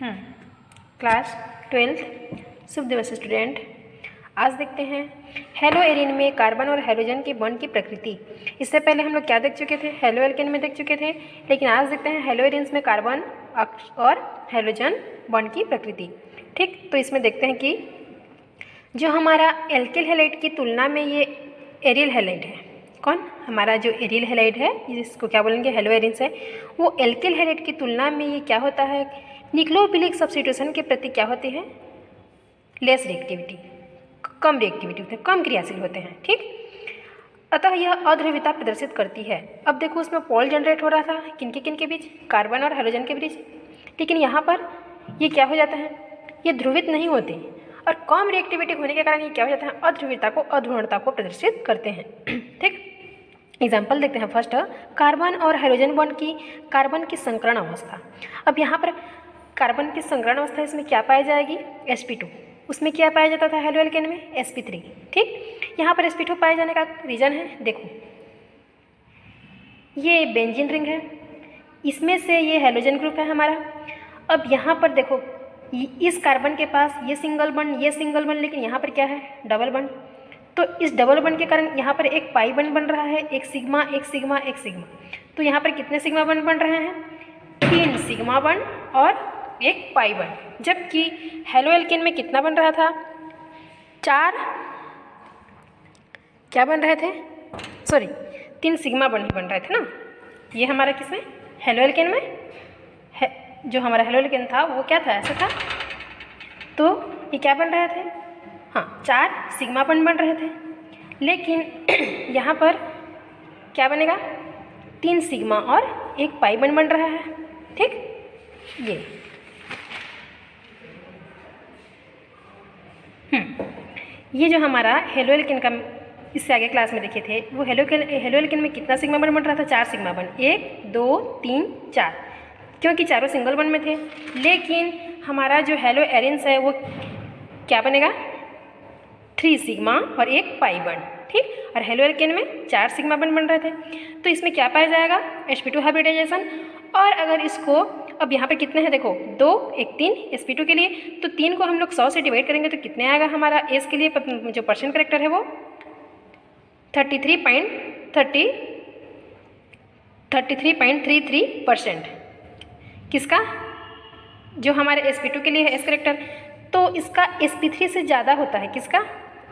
Class 12 शुभ दिवस student. आज देखते हैं हेलो एरिन में कार्बन और हाइड्रोजन के बॉन्ड की प्रकृति। इससे पहले हम लोग क्या देख चुके थे, हेलो एल्केन में देख चुके थे, लेकिन आज देखते हैं हेलो एरिन्स में कार्बन और हाइड्रोजन बॉन्ड की प्रकृति। ठीक, तो इसमें देखते हैं कि जो हमारा एल्किल हैलाइड की तुलना में ये एरियल हैलाइड है, कौन हमारा जो एरियल हैलाइड है, जिसको क्या बोलेंगे हेलो एरिन्स है, वो एल्किल हैलाइड की तुलना में ये क्या होता है, न्यूक्लियोफिलिक सब्स्टिट्यूशन के प्रति क्या होती है, लेस रिएक्टिविटी, कम रिएक्टिविटी होते हैं, कम क्रियाशील होते हैं। ठीक, अतः यह अध्रुवीयता प्रदर्शित करती है। अब देखो उसमें पोल जनरेट हो रहा था किन के बीच, कार्बन और हाइड्रोजन के बीच, लेकिन यहाँ पर ये क्या हो जाता है, ये ध्रुवित नहीं होते और कम रिएक्टिविटी होने के कारण ये क्या हो जाता है, अध्रुवणता को प्रदर्शित करते हैं। ठीक, एग्जाम्पल देखते हैं। फर्स्ट, कार्बन और हाइड्रोजन बॉन्ड की कार्बन की संकरण अवस्था। अब यहाँ पर कार्बन की संकरण अवस्था इसमें क्या पाई जाएगी, sp2। उसमें क्या पाया जाता था हेलो एल्केन में, sp3। ठीक, यहाँ पर sp2 पाए जाने का रीजन है, देखो ये बेंजीन रिंग है, इसमें से ये हेलोजन ग्रुप है हमारा। अब यहाँ पर देखो इस कार्बन के पास ये सिंगल बॉन्ड, लेकिन यहाँ पर क्या है, डबल बॉन्ड। तो इस डबल बॉन्ड के कारण यहाँ पर एक पाई बॉन्ड बन रहा है, एक सिग्मा। तो यहाँ पर कितने सिग्मा बॉन्ड बन रहे हैं, 3 सिग्मा बॉन्ड और एक पाई बॉन्ड। जबकि हेलो एल्केन में कितना बन रहा था, 4 क्या बन रहे थे, 3 सिग्मा बॉन्ड बन रहे थे ना। ये हमारा किसमें, हेलो एल्केन में है, जो हमारा हेलो एल्केन था वो क्या था, ऐसा था। तो ये क्या बन रहे थे, हाँ 4 सिग्मा बॉन्ड बन रहे थे, लेकिन यहाँ पर क्या बनेगा, 3 सिग्मा और एक पाई बॉन्ड बन रहा है। ठीक, ये जो हमारा हेलो एल्केन का इससे आगे क्लास में देखे थे, वो हेलो एल्केन में कितना सिग्मा बॉन्ड बन रहा था, 4 सिग्मा बॉन्ड, 1 2 3 4, क्योंकि चारों सिंगल बॉन्ड में थे। लेकिन हमारा जो हेलो एरिन्स है वो क्या बनेगा, 3 सिग्मा और एक पाई बॉन्ड। ठीक, और हेलो एल्केन में 4 सिग्मा बॉन्ड बन रहे थे। तो इसमें क्या पाया जाएगा, sp2 हाइब्रिडाइजेशन। और अगर इसको अब यहाँ पे कितने हैं, देखो 2 1 3 sp2 के लिए, तो 3 को हम लोग 100 से डिवाइड करेंगे तो कितने आएगा हमारा एस के लिए, जो परसेंट करेक्टर है वो 33.33%। किसका, जो हमारे sp2 के लिए है एस करेक्टर, तो इसका sp3 से ज़्यादा होता है। किसका,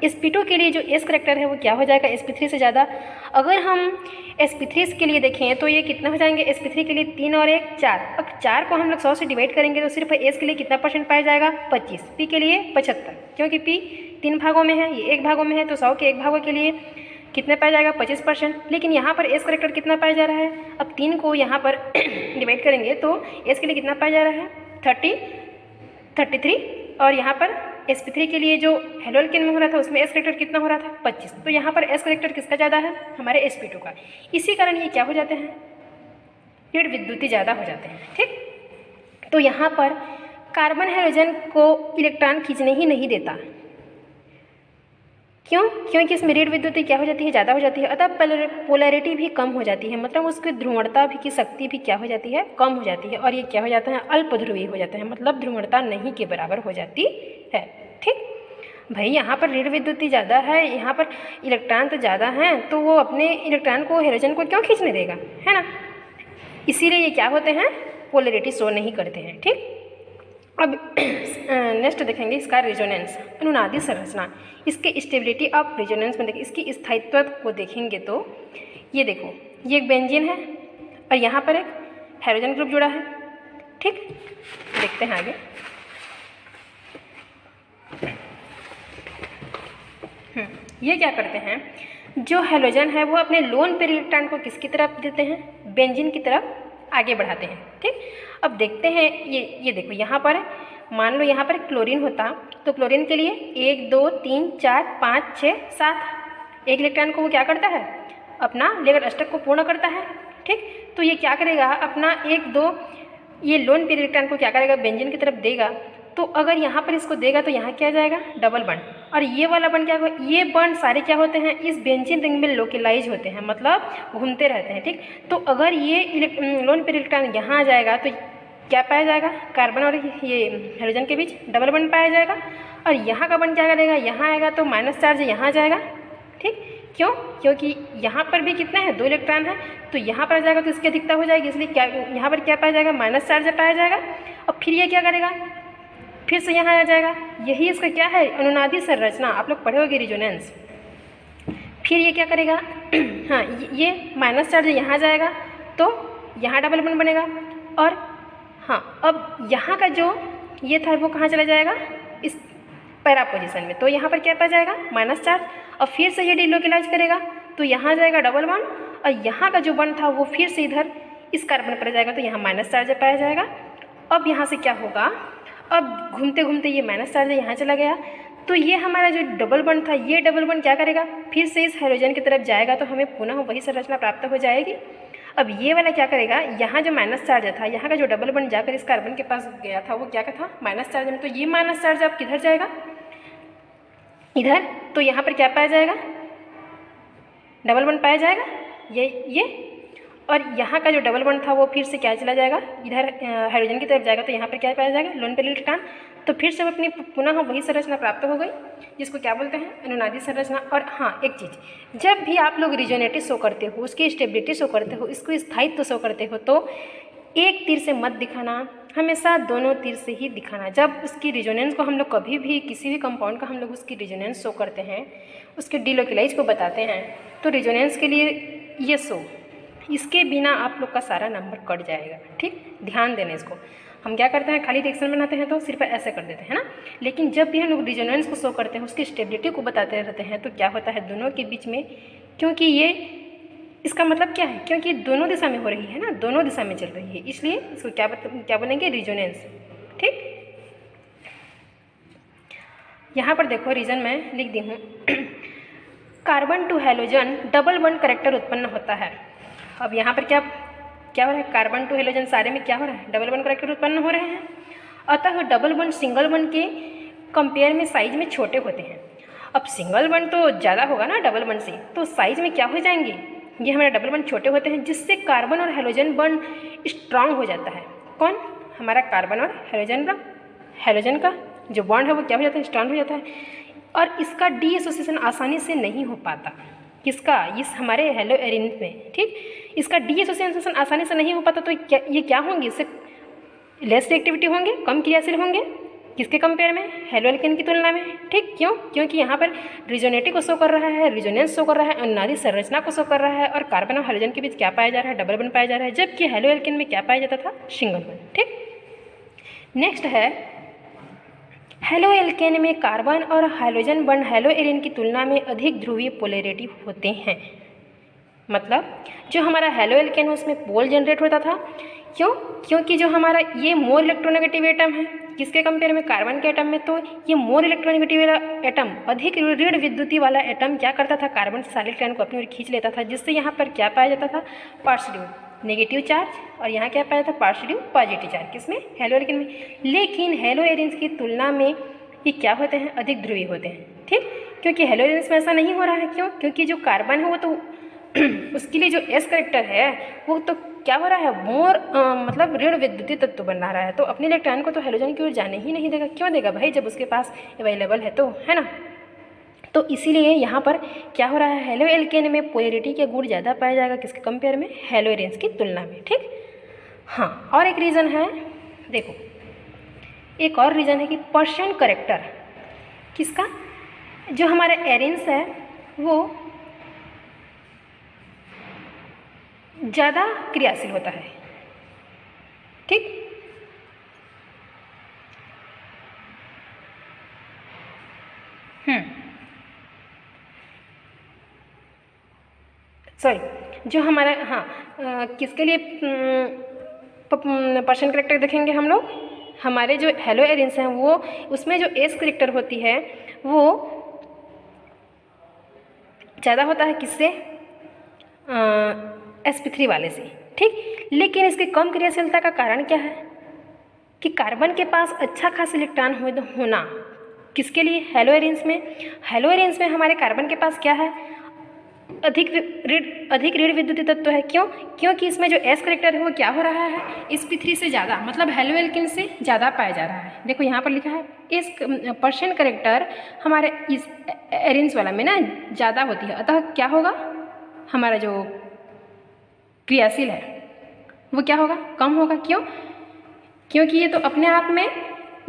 sp2 के लिए जो एस करेक्टर है वो क्या हो जाएगा, sp3 से ज़्यादा। अगर हम sp3 के लिए देखें तो ये कितना हो जाएंगे, sp3 के लिए 3 और 1 4। अब 4 को हम लोग 100 से डिवाइड करेंगे तो सिर्फ एस के लिए कितना परसेंट पाया जाएगा, 25। पी के लिए 75, क्योंकि पी 3 भागों में है, ये 1 भागों में है, तो 100 के 1 भागों के लिए कितने पाया जाएगा, 25%। लेकिन यहाँ पर एस करेक्टर कितना पाया जा रहा है, अब 3 को यहाँ पर डिवाइड करेंगे तो एस के लिए कितना पाया जा रहा है, 33। और यहाँ पर sp3 के लिए जो हेलो एल्केन में हो रहा था उसमें एस करेक्टर कितना हो रहा था, 25। तो यहाँ पर एस करेक्टर किसका ज़्यादा है, हमारे sp2 का। इसी कारण ये क्या हो जाते हैं, ऋण विद्युती ज़्यादा हो जाते हैं। ठीक, तो यहाँ पर कार्बन हाइड्रोजन को इलेक्ट्रॉन खींचने ही नहीं देता, क्यों, क्योंकि इसमें ऋण विद्युती क्या हो जाती है, ज़्यादा हो जाती है। अतः पोलैरिटी भी कम हो जाती है, मतलब उसकी ध्रुवणता भी की शक्ति भी क्या हो जाती है, कम हो जाती है। और ये क्या हो जाता है, अल्प ध्रुवीय हो जाता है, मतलब ध्रुवणता नहीं के बराबर हो जाती है। ठीक, भाई यहाँ पर ऋण विद्युती ज़्यादा है, यहाँ पर इलेक्ट्रॉन तो ज़्यादा हैं, तो वो अपने इलेक्ट्रॉन को हाइड्रोजन को क्यों खींचने देगा, है ना। इसीलिए ये क्या होते हैं, पोलैरिटी शो नहीं करते हैं। ठीक, अब नेक्स्ट देखेंगे इसका रेजोनेंस, अनुनादी संरचना। इसके स्टेबिलिटी ऑफ रेजोनेंस में देखिए, इसकी स्थायित्व को देखेंगे तो ये देखो, ये एक बेंजीन है और यहाँ पर एक हाइड्रोजन ग्रुप जुड़ा है। ठीक, देखते हैं आगे। ये क्या करते हैं, जो हाइड्रोजन है वो अपने लोन पेयर इलेक्ट्रॉन को किसकी तरफ देते हैं, बेंजीन की तरफ आगे बढ़ाते हैं। ठीक, अब देखते हैं ये देखो, यहाँ पर मान लो यहाँ पर क्लोरीन होता, तो क्लोरीन के लिए 1 2 3 4 5 6 7 एक इलेक्ट्रॉन को वो क्या करता है, अपना लेवल अष्टक को पूर्ण करता है। ठीक, तो ये क्या करेगा, अपना 1 2 ये लोन पेयर इलेक्ट्रॉन को क्या करेगा, बेंजीन की तरफ देगा। तो अगर यहाँ पर इसको देगा तो यहाँ क्या जाएगा, डबल बॉन्ड। और ये वाला बॉन्ड क्या होगा, ये बॉन्ड सारे क्या होते हैं, इस बेंजीन रिंग में लोकलाइज होते हैं, मतलब घूमते रहते हैं। ठीक, तो अगर ये लोन पेयर इलेक्ट्रॉन यहाँ आ जाएगा तो क्या पाया जाएगा, कार्बन और ये हाइड्रोजन के बीच डबल बॉन्ड पाया जाएगा। और यहाँ का बॉन्ड क्या करेगा, यहाँ आएगा तो माइनस चार्ज यहाँ जाएगा। ठीक, क्यों, क्योंकि यहाँ पर भी कितना है, 2 इलेक्ट्रॉन है, तो यहाँ पर जाएगा तो इसकी अधिकता हो जाएगी, इसलिए क्या यहाँ पर क्या पाया जाएगा, माइनस चार्ज पाया जाएगा। और फिर ये क्या करेगा, फिर से यहाँ आ जाएगा। यही इसका क्या है, अनुनादी संरचना, आप लोग पढ़े होगे रिजोनेंस। फिर ये क्या करेगा हाँ, ये माइनस चार्ज यहाँ जाएगा तो यहाँ डबल बॉन्ड बनेगा। और हाँ, अब यहाँ का जो ये था वो कहाँ चला जाएगा, इस पैरा पोजीशन में, तो यहाँ पर क्या पाया जाएगा, माइनस चार्ज। और फिर से ये डिलोकेलाइज करेगा तो यहाँ जाएगा डबल बॉन्ड, और यहाँ का जो बॉन्ड था वो फिर से इधर इस कार्बन पर जाएगा तो यहाँ माइनस चार्ज पाया जाएगा। अब यहाँ से क्या होगा, अब घूमते घूमते ये माइनस चार्ज यहाँ चला गया, तो ये हमारा जो डबल बॉन्ड था, ये डबल बॉन्ड क्या करेगा, फिर से इस हाइड्रोजन की तरफ जाएगा तो हमें पुनः वही संरचना प्राप्त हो जाएगी। अब ये वाला क्या करेगा, यहाँ जो माइनस चार्ज था, यहाँ का जो डबल बॉन्ड जाकर इस कार्बन के पास गया था वो क्या का था, माइनस चार्ज में, तो ये माइनस चार्ज अब किधर जाएगा, इधर, तो यहाँ पर क्या पाया जाएगा, डबल बॉन्ड पाया जाएगा, ये। और यहाँ का जो डबल बॉन्ड था वो फिर से क्या चला जाएगा, इधर हाइड्रोजन की तरफ जाएगा तो यहाँ पर क्या पाया जाएगा, लोन पेयर इलेक्ट्रॉन। तो फिर से अपनी पुनः वही संरचना प्राप्त हो गई, जिसको क्या बोलते हैं, अनुनादी संरचना। और हाँ, एक चीज़, जब भी आप लोग रिजोनेटी शो करते हो, उसकी स्टेबिलिटी शो करते हो, इसको स्थायित्व शो करते हो, तो एक तीर से मत दिखाना, हमेशा दोनों तीर से ही दिखाना। जब उसकी रिजोनेंस को हम लोग कभी भी किसी भी कंपाउंड का हम लोग उसकी रिजोनेंस शो करते हैं, उसके डिलोकेलाइज को बताते हैं, तो रिजोनेंस के लिए ये शो, इसके बिना आप लोग का सारा नंबर कट जाएगा। ठीक, ध्यान देना इसको। हम क्या करते हैं, खाली रिएक्शन बनाते हैं तो सिर्फ ऐसे कर देते हैं ना, लेकिन जब भी हम लोग रिजोनेंस को शो करते हैं, उसकी स्टेबिलिटी को बताते रहते हैं, तो क्या होता है दोनों के बीच में, क्योंकि ये इसका मतलब क्या है, क्योंकि दोनों दिशा में हो रही है ना, दोनों दिशा में चल रही है, इसलिए इसको क्या बोलेंगे, रिजोनेंस। ठीक, यहाँ पर देखो रीजन मैं लिख दी हूँ carbon to halogen double bond character उत्पन्न होता है। अब यहाँ पर क्या हो रहा है, कार्बन टू हेलोजन सारे में क्या हो रहा है, डबल बॉन्ड करैक्टर उत्पन्न हो रहे हैं। अतः डबल बॉन्ड सिंगल बॉन्ड के कंपेयर में साइज में छोटे होते हैं। अब सिंगल बॉन्ड तो ज़्यादा होगा ना डबल बॉन्ड से, तो साइज में क्या हो जाएंगे, ये हमारे डबल बॉन्ड छोटे होते हैं, जिससे कार्बन और हेलोजन बॉन्ड स्ट्रांग हो जाता है। कौन, हमारा कार्बन और हेलोजन का जो बॉन्ड है वो क्या हो जाता है, स्ट्रांग हो जाता है। और इसका डी एसोसिएशन आसानी से नहीं हो पाता, किसका, इस हमारे हेलो एरिन में। ठीक, इसका डी एसोसिएशन आसानी से नहीं हो पाता, तो ये क्या होंगे, इससे लेस रिएक्टिविटी होंगे, कम क्रियाशील होंगे, किसके कंपेयर में, हेलो एल्केन की तुलना में। ठीक, क्यों, क्योंकि यहाँ पर रिजोनेटी को शो कर रहा है, रिजोनेंस शो कर रहा है, अनुनादी संरचना को शो कर रहा है, और कार्बन और हाइड्रोजन के बीच क्या पाया जा रहा है, डबल बॉन्ड पाया जा रहा है, जबकि हेलो एल्केन में क्या पाया जाता था, सिंगल बॉन्ड। ठीक, नेक्स्ट है हेलो एल्केन में कार्बन और हाइड्रोजन बॉन्ड हेलो एरिन की तुलना में अधिक ध्रुवीय पोलैरिटी होते हैं। मतलब जो हमारा हेलो एल्केन है उसमें पोल जनरेट होता था, क्यों, क्योंकि जो हमारा ये मोर इलेक्ट्रोनेगेटिव एटम है, किसके कंपेयर में, कार्बन के एटम में, तो ये मोर इलेक्ट्रोनेगेटिव एटम, अधिक ऋण विद्युती वाला एटम क्या करता था, कार्बन से सारे इलेक्ट्रॉन को अपनी ओर खींच लेता था, जिससे यहाँ पर क्या पाया जाता था, पॉजिटिव नेगेटिव चार्ज, और यहाँ क्या पाया था, पॉजिटिव चार्ज, किसमें, हेलो एल्केन में। लेकिन हेलो एरिन्स की तुलना में ये क्या होते हैं, अधिक ध्रुवीय होते हैं। ठीक, क्योंकि हेलो एरिन्स में ऐसा नहीं हो रहा है, क्यों, क्योंकि जो कार्बन है वो तो उसके लिए जो एस करेक्टर है वो तो क्या हो रहा है, मोर मतलब ऋण विद्युतीय तत्व बना रहा है, तो अपने इलेक्ट्रॉन को तो हेलोजन की ओर जाने ही नहीं देगा। क्यों देगा भाई, जब उसके पास अवेलेबल है तो, है ना। तो इसीलिए यहाँ पर क्या हो रहा है, हेलो एल्केन में पोलैरिटी के गुण ज़्यादा पाया जाएगा, किसके कंपेयर में, हेलो एरिन्स की तुलना में। ठीक, हाँ, और एक रीज़न है, देखो एक और रीज़न है कि पर्सन करेक्टर, किसका, जो हमारा एरिन्स है वो ज़्यादा क्रियाशील होता है। ठीक, सॉरी, जो हमारा, हाँ, किसके लिए पर्सन करेक्टर देखेंगे हम लोग, हमारे जो हेलो एरिन्स हैं वो, उसमें जो एस करेक्टर होती है वो ज़्यादा होता है, किससे, sp3 वाले से। ठीक, लेकिन इसकी कम क्रियाशीलता का कारण क्या है कि कार्बन के पास अच्छा खास इलेक्ट्रॉन होना, किसके लिए, हेलो एरिन्स में। हेलो एरिन्स में हमारे कार्बन के पास क्या है, अधिक अधिक ऋण विद्युतीय तत्व है। क्यों? क्योंकि इसमें जो S करेक्टर है वो क्या हो रहा है, sp3 से ज़्यादा, मतलब हेलो एल्केन से ज़्यादा पाया जा रहा है। देखो यहाँ पर लिखा है इस % करेक्टर हमारे इस एरेंस वाला में ना ज़्यादा होती है, अतः क्या होगा, हमारा जो क्रियाशील है वो क्या होगा, कम होगा। क्यों? क्योंकि ये तो अपने आप में,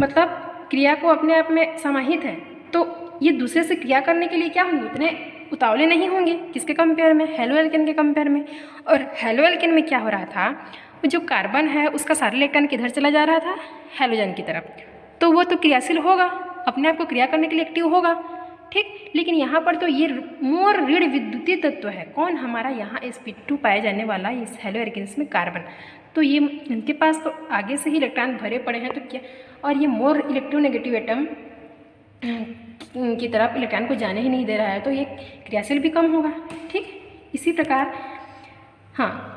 मतलब क्रिया को अपने आप में समाहित है, तो ये दूसरे से क्रिया करने के लिए क्या होंगे, उतने उतावले नहीं होंगे। किसके कंपेयर में, हेलो एल्केन के कंपेयर में। और हेलो एल्केन में क्या हो रहा था, वो जो कार्बन है उसका सारा इलेक्ट्रॉन किधर चला जा रहा था, हेलोजन की तरफ, तो वो तो क्रियाशील होगा, अपने आप को क्रिया करने के लिए एक्टिव होगा, ठीक। लेकिन यहाँ पर तो ये मोर ऋण विद्युतीय तत्व है। कौन, हमारा यहाँ sp2 पाया जाने वाला इस हेलो एल्केन्स में कार्बन, तो ये इनके पास तो आगे से ही इलेक्ट्रॉन भरे पड़े हैं, तो क्या, और ये मोर इलेक्ट्रोनेगेटिव एटम की तरफ इलेक्ट्रॉन को जाने ही नहीं दे रहा है, तो ये क्रियाशील भी कम होगा, ठीक। इसी प्रकार हाँ,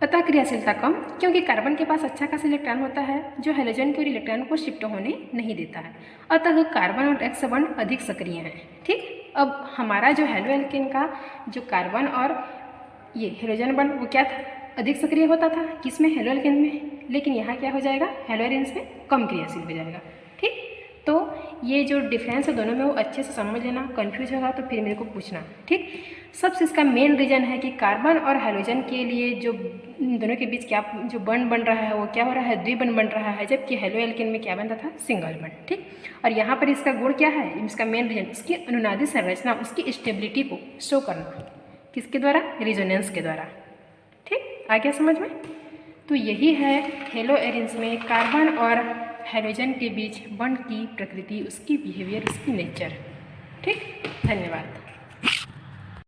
अतः क्रियाशीलता कम, क्योंकि कार्बन के पास अच्छा खासा इलेक्ट्रॉन होता है जो हेलोजन की ओर इलेक्ट्रॉन को शिफ्ट होने नहीं देता है, अतः कार्बन और एक्स बॉन्ड अधिक सक्रिय हैं, ठीक। अब हमारा जो हेलो एल्केन का जो कार्बन और ये हेलोजन बॉन्ड वो क्या था, अधिक सक्रिय होता था, किसमें, हेलो एल्केन में। लेकिन यहाँ क्या हो जाएगा, हेलो एरेंस में कम क्रियाशील हो जाएगा, ठीक। तो ये जो डिफरेंस है दोनों में वो अच्छे से समझ लेना, कंफ्यूज होगा तो फिर मेरे को पूछना, ठीक। सबसे इसका मेन रीज़न है कि कार्बन और हेलोजन के लिए जो दोनों के बीच क्या जो बॉन्ड बन रहा है वो क्या हो रहा है, द्विबंध बन रहा है, जबकि हेलो एल्केन में क्या बनता था, सिंगल बॉन्ड, ठीक। और यहाँ पर इसका गुण क्या है, इसका मेन रीज़न इसकी अनुनादी संरचना, उसकी स्टेबिलिटी को शो करना, किसके द्वारा, रेजोनेंस के द्वारा, ठीक। आ गया समझ में। तो यही है हेलो एरेंस में कार्बन और हेलोजन के बीच बॉन्ड की प्रकृति, उसकी बिहेवियर, उसकी नेचर, ठीक। धन्यवाद।